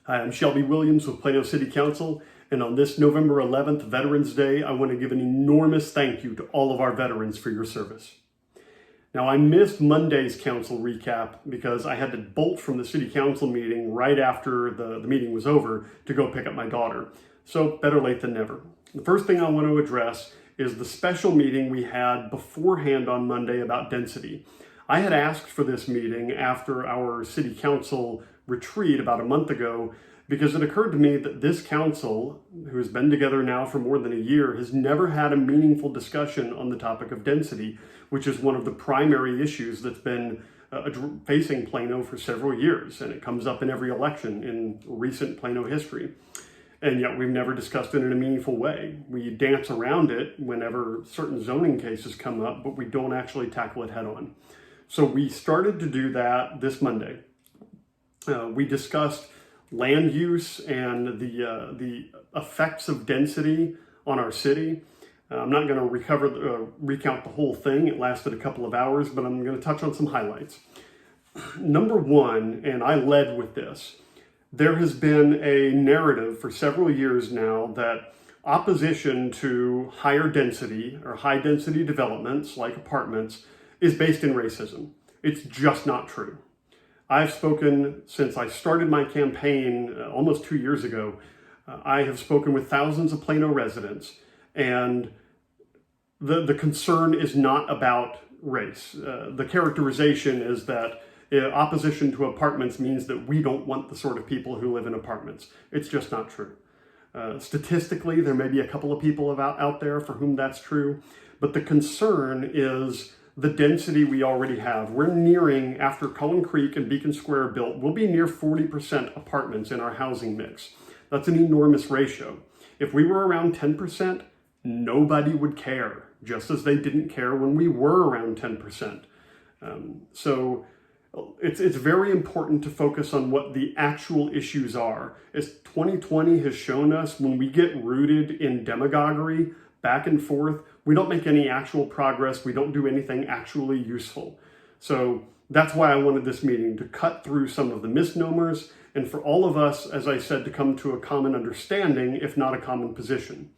Hi, I'm Shelby Williams with Plano City Council, and on this November 11th, Veterans Day, I want to give an enormous thank you to all of our veterans for your service. Now, I missed Monday's council recap because I had to bolt from the city council meeting right after the meeting was over to go pick up my daughter. So better late than never. The first thing I want to address is the special meeting we had beforehand on Monday about density. I had asked for this meeting after our city council retreat about a month ago because it occurred to me that this council, who has been together now for more than a year, has never had a meaningful discussion on the topic of density, which is one of the primary issues that's been facing Plano for several years, and it comes up in every election in recent Plano history. And yet we've never discussed it in a meaningful way. We dance around it whenever certain zoning cases come up, but we don't actually tackle it head on. So we started to do that this Monday. We discussed land use and the effects of density on our city. I'm not going to recount the whole thing. It lasted a couple of hours, but I'm going to touch on some highlights. Number one, and I led with this, there has been a narrative for several years now that opposition to higher density or high density developments like apartments is based in racism. It's just not true. I've spoken since I started my campaign almost 2 years ago. I have spoken with thousands of Plano residents, and the concern is not about race. The characterization is that opposition to apartments means that we don't want the sort of people who live in apartments. It's just not true. Statistically, there may be a couple of people out there for whom that's true, but the concern is the density we already have. We're nearing, after Cullen Creek and Beacon Square are built, we'll be near 40% apartments in our housing mix. That's an enormous ratio. If we were around 10%, nobody would care, just as they didn't care when we were around 10%. So it's very important to focus on what the actual issues are. As 2020 has shown us, when we get rooted in demagoguery, back and forth, we don't make any actual progress. We don't do anything actually useful. So that's why I wanted this meeting, to cut through some of the misnomers and for all of us, as I said, to come to a common understanding, if not a common position.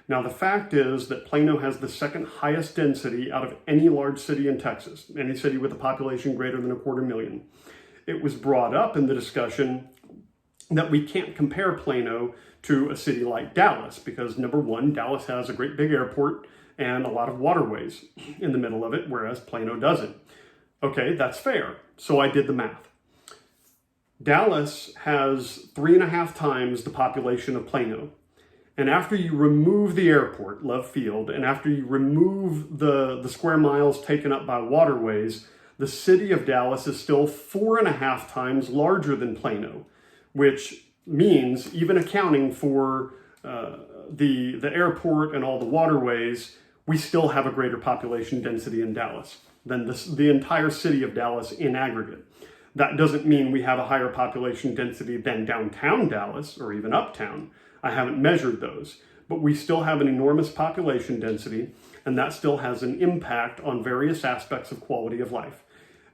Now, the fact is that Plano has the second highest density out of any large city in Texas, any city with a population greater than 250,000. It was brought up in the discussion that we can't compare Plano to a city like Dallas because, number one, Dallas has a great big airport and a lot of waterways in the middle of it, whereas Plano doesn't. Okay, that's fair. So I did the math. Dallas has 3.5 times the population of Plano. And after you remove the airport, Love Field, and after you remove the square miles taken up by waterways, the city of Dallas is still 4.5 times larger than Plano, which means, even accounting for the airport and all the waterways, we still have a greater population density in Dallas than the entire city of Dallas in aggregate. That doesn't mean we have a higher population density than downtown Dallas or even uptown. I haven't measured those, but we still have an enormous population density, and that still has an impact on various aspects of quality of life.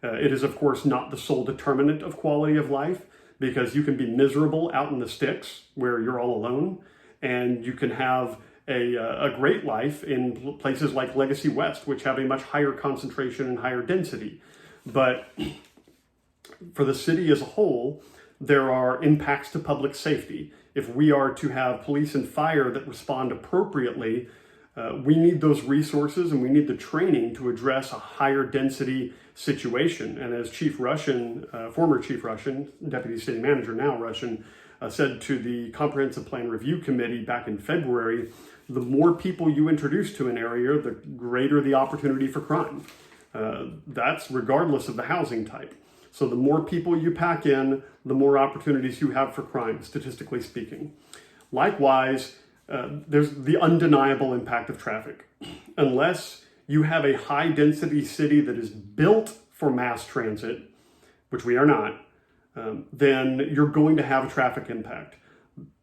It is, of course, not the sole determinant of quality of life, because you can be miserable out in the sticks where you're all alone, and you can have a great life in places like Legacy West, which have a much higher concentration and higher density. But for the city as a whole, there are impacts to public safety. If we are to have police and fire that respond appropriately, we need those resources and we need the training to address a higher density situation. And as Chief Russian, former Chief Russian, Deputy City Manager, now Russian, said to the Comprehensive Plan Review Committee back in February, the more people you introduce to an area, the greater the opportunity for crime. That's regardless of the housing type. So the more people you pack in, the more opportunities you have for crime, statistically speaking. Likewise, there's the undeniable impact of traffic. Unless you have a high density city that is built for mass transit, which we are not, then you're going to have a traffic impact.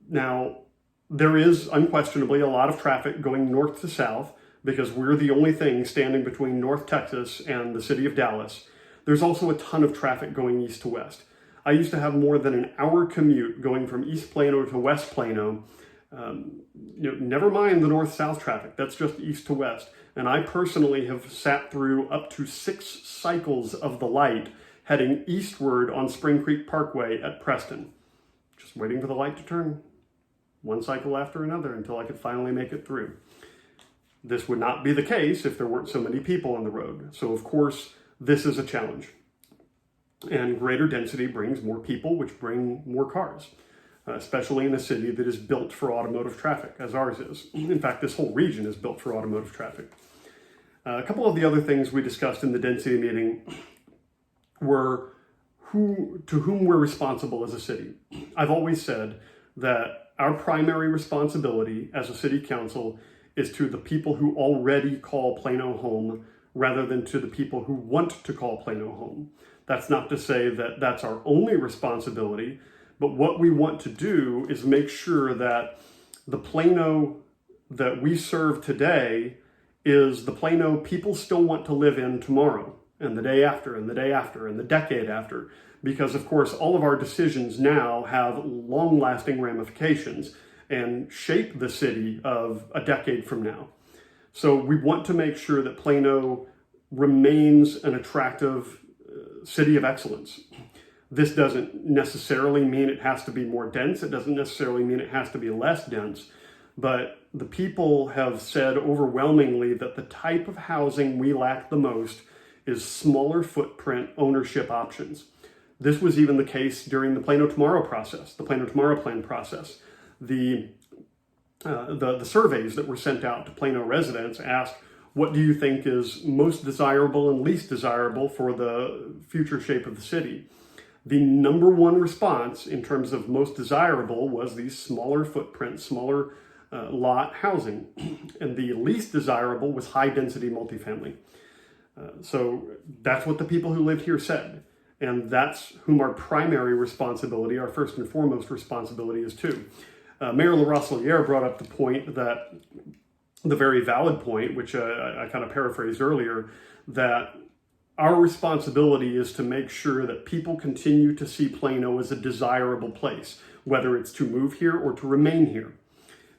Now, there is unquestionably a lot of traffic going north to south because we're the only thing standing between North Texas and the city of Dallas. There's also a ton of traffic going east to west. I used to have more than an hour commute going from East Plano to West Plano. Never mind the north-south traffic, that's just east to west. And I personally have sat through up to 6 cycles of the light heading eastward on Spring Creek Parkway at Preston. Just waiting for the light to turn, one cycle after another until I could finally make it through. This would not be the case if there weren't so many people on the road. So of course, this is a challenge. And greater density brings more people, which bring more cars, especially in a city that is built for automotive traffic, as ours is. In fact, this whole region is built for automotive traffic. A couple of the other things we discussed in the density meeting were to whom we're responsible as a city. I've always said that our primary responsibility as a city council is to the people who already call Plano home rather than to the people who want to call Plano home. That's not to say that that's our only responsibility, but what we want to do is make sure that the Plano that we serve today is the Plano people still want to live in tomorrow, and the day after, and the day after, and the decade after. Because of course, all of our decisions now have long-lasting ramifications and shape the city of a decade from now. So we want to make sure that Plano remains an attractive city of excellence. This doesn't necessarily mean it has to be more dense. It doesn't necessarily mean it has to be less dense. But the people have said overwhelmingly that the type of housing we lack the most is smaller footprint ownership options. This was even the case during the Plano Tomorrow process, the Plano Tomorrow Plan process. The surveys that were sent out to Plano residents asked, what do you think is most desirable and least desirable for the future shape of the city? The number one response in terms of most desirable was these smaller footprint, smaller lot housing. And the least desirable was high density multifamily. So that's what the people who lived here said. And that's whom our primary responsibility, our first and foremost responsibility is to. Mayor Ricciardelli brought up the point that, the very valid point, which I kind of paraphrased earlier, that our responsibility is to make sure that people continue to see Plano as a desirable place, whether it's to move here or to remain here.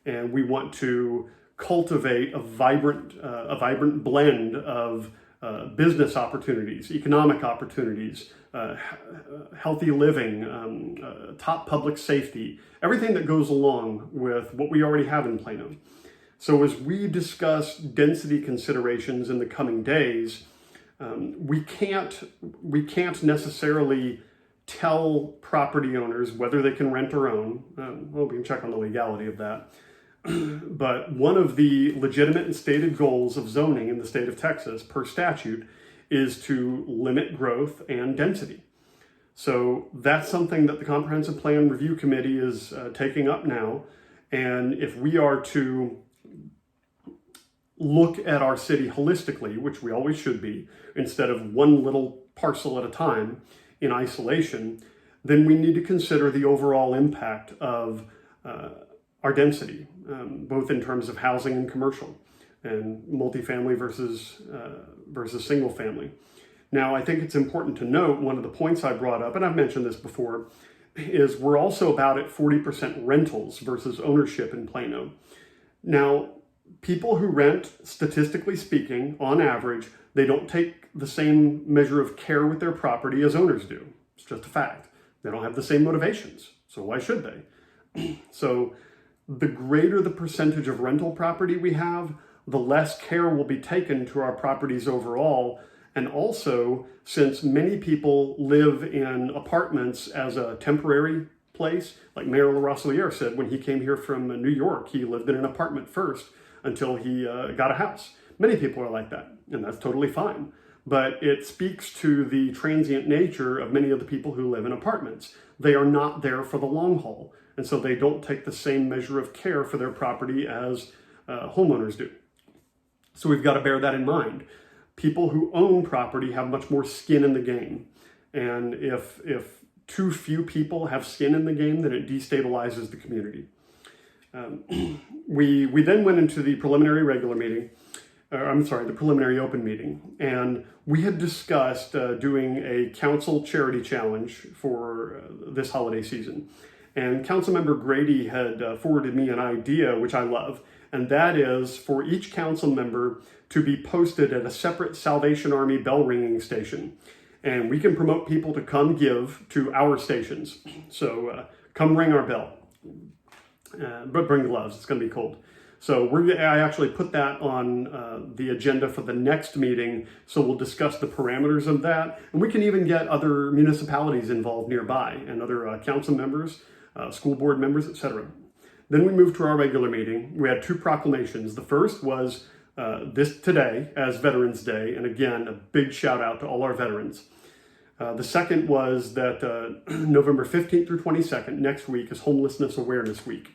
And we want to cultivate a vibrant blend of business opportunities, economic opportunities, healthy living, top public safety, everything that goes along with what we already have in Plano. So as we discuss density considerations in the coming days, we can't necessarily tell property owners whether they can rent or own. Well, we can check on the legality of that. But one of the legitimate and stated goals of zoning in the state of Texas per statute is to limit growth and density. So that's something that the Comprehensive Plan Review Committee is taking up now. And if we are to look at our city holistically, which we always should be, instead of one little parcel at a time in isolation, then we need to consider the overall impact of our density, both in terms of housing and commercial, and multifamily versus single family. Now, I think it's important to note, one of the points I brought up, and I've mentioned this before, is we're also about at 40% rentals versus ownership in Plano. Now, people who rent, statistically speaking, on average, they don't take the same measure of care with their property as owners do. It's just a fact. They don't have the same motivations, so why should they? So the greater the percentage of rental property we have, the less care will be taken to our properties overall. And also, since many people live in apartments as a temporary place, like Mayor Ricciardelli said when he came here from New York, he lived in an apartment first until he got a house. Many people are like that, and that's totally fine. But it speaks to the transient nature of many of the people who live in apartments. They are not there for the long haul, and so they don't take the same measure of care for their property as homeowners do. So we've got to bear that in mind. People who own property have much more skin in the game. And if too few people have skin in the game, then it destabilizes the community. We then went into the preliminary regular meeting, the preliminary open meeting. And we had discussed doing a council charity challenge for this holiday season. And Councilmember Grady had forwarded me an idea, which I love, and that is for each council member to be posted at a separate Salvation Army bell ringing station. And we can promote people to come give to our stations. So come ring our bell, but bring gloves, it's gonna be cold. So I actually put that on the agenda for the next meeting, so we'll discuss the parameters of that. And we can even get other municipalities involved nearby and other council members, school board members, etc. Then we moved to our regular meeting. We had two proclamations. The first was this today as Veterans Day, and again, a big shout out to all our veterans. The second was that November 15th through 22nd, next week, is Homelessness Awareness Week.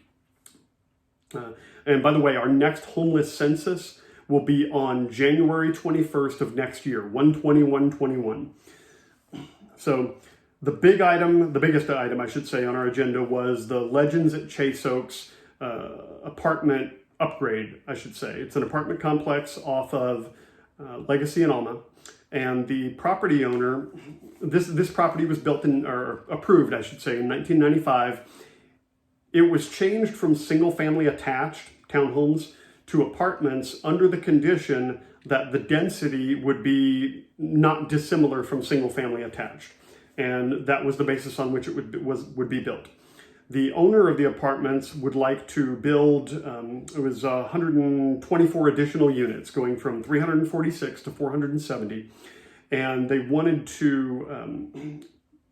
And by the way, our next homeless census will be on January 21st of next year, 1/21/21. So the biggest item, I should say, on our agenda was the Legends at Chase Oaks apartment upgrade, I should say. It's an apartment complex off of Legacy and Alma. And the property owner, this property was built or approved, I should say, in 1995. It was changed from single-family attached townhomes to apartments under the condition that the density would be not dissimilar from single-family attached. And that was the basis on which it would be built. The owner of the apartments would like to build, it was 124 additional units, going from 346 to 470. And they wanted to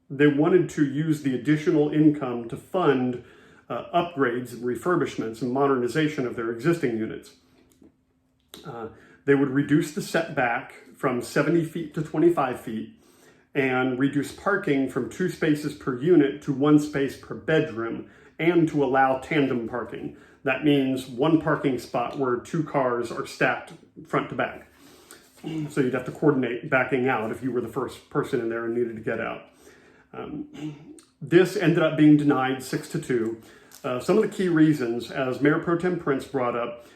use the additional income to fund upgrades, refurbishments, and modernization of their existing units. They would reduce the setback from 70 feet to 25 feet and reduce parking from 2 spaces per unit to 1 space per bedroom, and to allow tandem parking. That means 1 parking spot where 2 cars are stacked front to back. So you'd have to coordinate backing out if you were the first person in there and needed to get out. This ended up being denied 6-2. Some of the key reasons, as Mayor Pro Tem Prince brought up,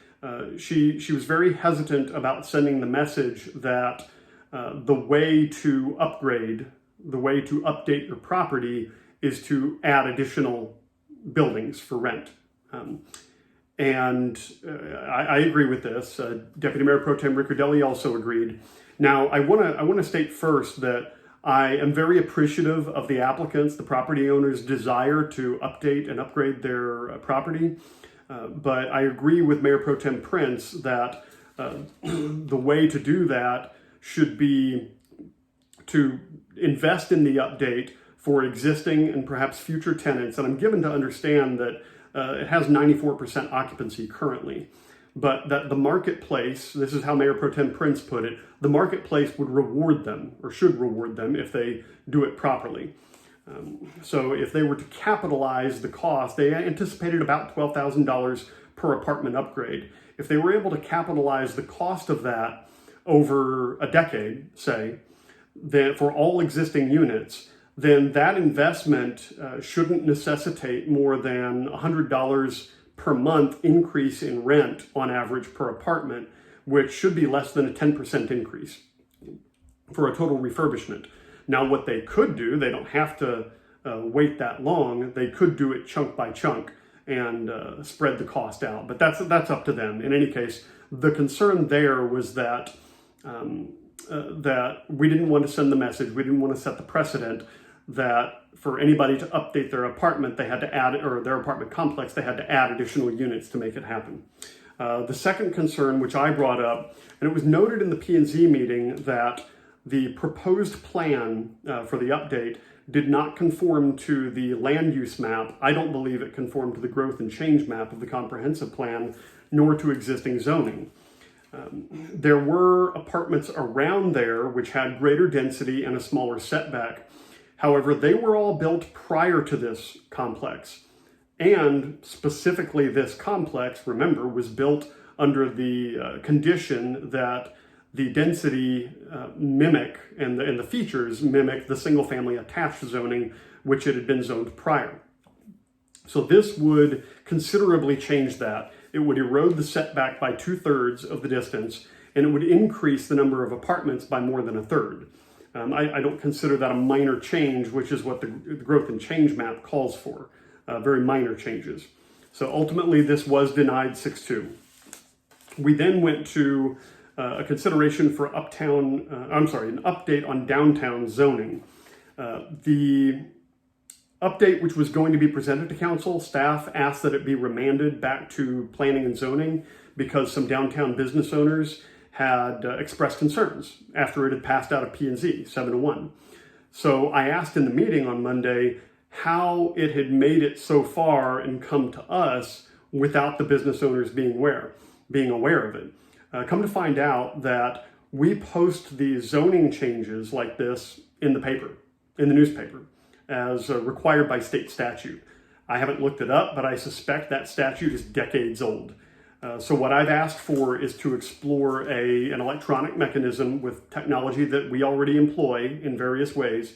she was very hesitant about sending the message that the way to upgrade, the way to update your property is to add additional buildings for rent. I agree with this. Deputy Mayor Pro Tem Ricciardelli also agreed. Now, I want to state first that I am very appreciative of the applicants, the property owners' desire to update and upgrade their property. But I agree with Mayor Pro Tem Prince that the way to do that should be to invest in the update for existing and perhaps future tenants. And I'm given to understand that it has 94% occupancy currently, but that the marketplace, this is how Mayor Pro Tem Prince put it, the marketplace would reward them, or should reward them, if they do it properly. So if they were to capitalize the cost, they anticipated about $12,000 per apartment upgrade. If they were able to capitalize the cost of that over a decade, say, then for all existing units, then that investment shouldn't necessitate more than $100 per month increase in rent on average per apartment, which should be less than a 10% increase for a total refurbishment. Now, what they could do, they don't have to wait that long. They could do it chunk by chunk and spread the cost out, but that's up to them. In any case, the concern there was that that we didn't want to send the message, we didn't want to set the precedent that for anybody to update their apartment, they had to add, or their apartment complex, they had to add additional units to make it happen. The second concern, which I brought up, and it was noted in the P&Z meeting, that the proposed plan for the update did not conform to the land use map. I don't believe it conformed to the growth and change map of the comprehensive plan, nor to existing zoning. There were apartments around there which had greater density and a smaller setback. However, they were all built prior to this complex. And specifically this complex, remember, was built under the condition that the density mimic and the features mimic the single-family attached zoning, which it had been zoned prior. So this would considerably change that. It would erode the setback by 2/3 of the distance, and it would increase the number of apartments by more than a third. I don't consider that a minor change, which is what the growth and change map calls for, very minor changes. So ultimately, this was denied 6-2. We then went to a consideration for an update on downtown zoning. The update, which was going to be presented to council, staff asked that it be remanded back to planning and zoning because some downtown business owners had expressed concerns after it had passed out of P&Z 7-1. So I asked in the meeting on Monday how it had made it so far and come to us without the business owners being aware of it. Come to find out that we post the zoning changes like this in the paper, in the newspaper, as required by state statute. I haven't looked it up, but I suspect that statute is decades old. So what I've asked for is to explore an electronic mechanism with technology that we already employ in various ways,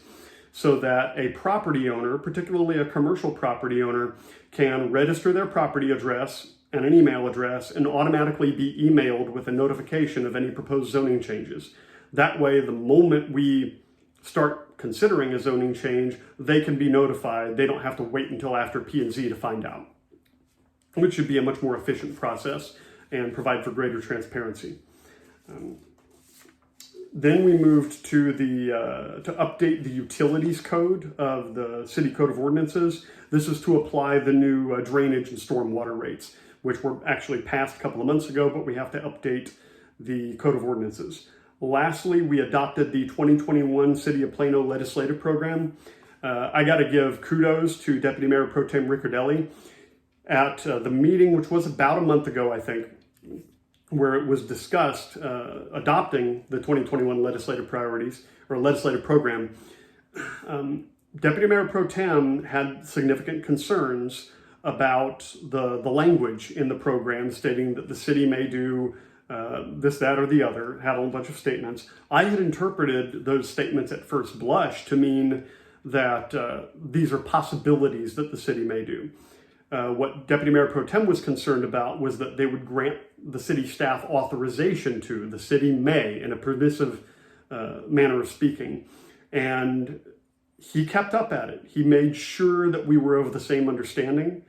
so that a property owner, particularly a commercial property owner, can register their property address and an email address and automatically be emailed with a notification of any proposed zoning changes. That way, the moment we start considering a zoning change, they can be notified. They don't have to wait until after P&Z to find out, which should be a much more efficient process and provide for greater transparency. Then we moved to to update the utilities code of the City Code of Ordinances. This is to apply the new drainage and stormwater rates, which were actually passed a couple of months ago, but we have to update the Code of Ordinances. Lastly, we adopted the 2021 City of Plano legislative program. I got to give kudos to Deputy Mayor Pro Tem Ricciardelli. At the meeting, which was about a month ago, I think, where it was discussed adopting the 2021 legislative priorities or legislative program, Deputy Mayor Pro Tem had significant concerns about the language in the program, stating that the city may do this, that, or the other, had a whole bunch of statements. I had interpreted those statements at first blush to mean that these are possibilities that the city may do. What Deputy Mayor Pro Tem was concerned about was that they would grant the city staff authorization to, the city may, in a permissive manner of speaking. And he kept up at it. He made sure that we were of the same understanding.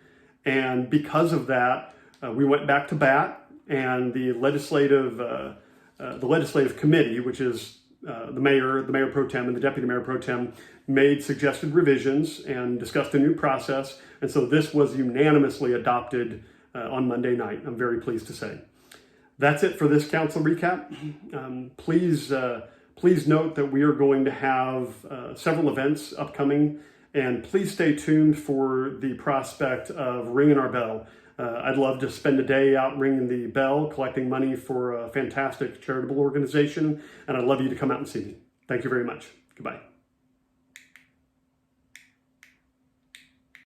And because of that, we went back to bat, and the legislative committee, which is the mayor pro tem, and the deputy mayor pro tem, made suggested revisions and discussed a new process. And so this was unanimously adopted on Monday night, I'm very pleased to say. That's it for this council recap. Please note that we are going to have several events upcoming, and please stay tuned for the prospect of ringing our bell. I'd love to spend a day out ringing the bell, collecting money for a fantastic charitable organization, and I'd love you to come out and see me. Thank you very much. Goodbye.